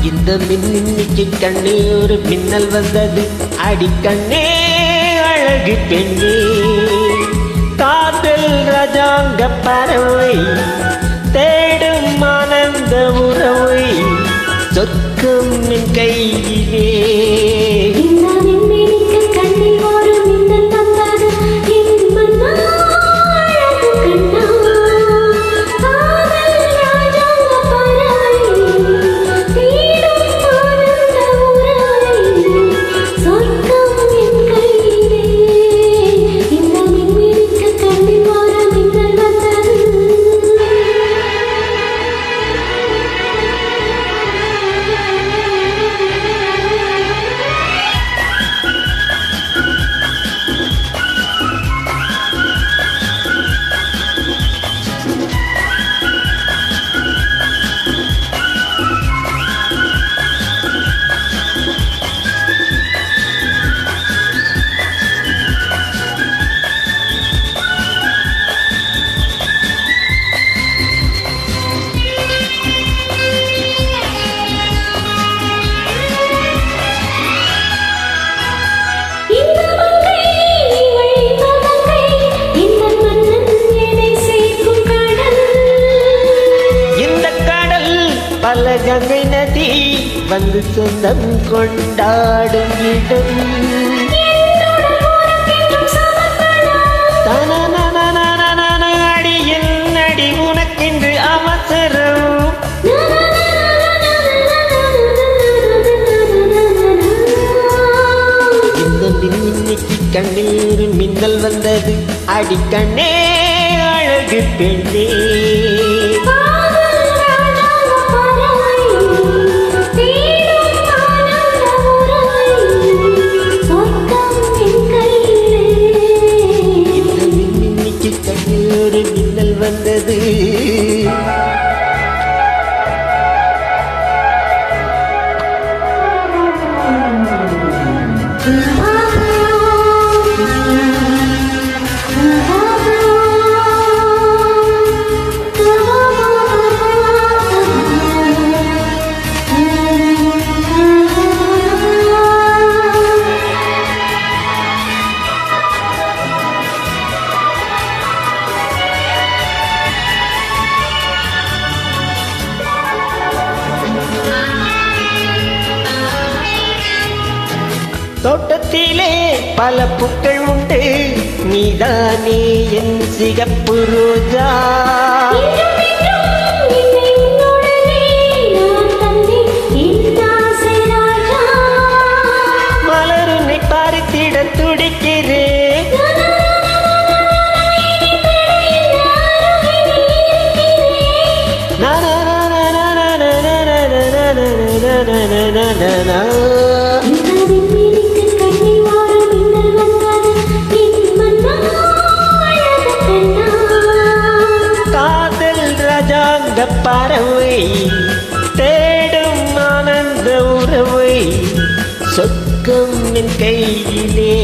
இந்த மின்னிக்கு கண்ணில் ஒரு மின்னல் வந்தது. அடிக்கண்ணே அழகு பெண்ணே, காதல் ராஜாங்க பறவை தேடும் ஆனந்த உறவை, சொர்க்கம் என் கையிலே. பல கங்கை நதி வந்து சொந்தம் கொண்டாடும் இடம். அடியில் நடி உனக்கென்று அவசரம். இந்த மின்னிக்கு கண்ணீர் மின்னல் வந்தது. அடிக்கண்ணே அழகு பெண்ணே, மின்னல் வந்தது. தோட்டத்திலே பல பூக்கள் உண்டு, நீதானே என் சிகப்பு ரோஜா. மலருனை பார்த்திட துடிக்கிறேன். பறவை தேடும் ஆனந்த உறவை, சொர்க்கம் என் கையிலே.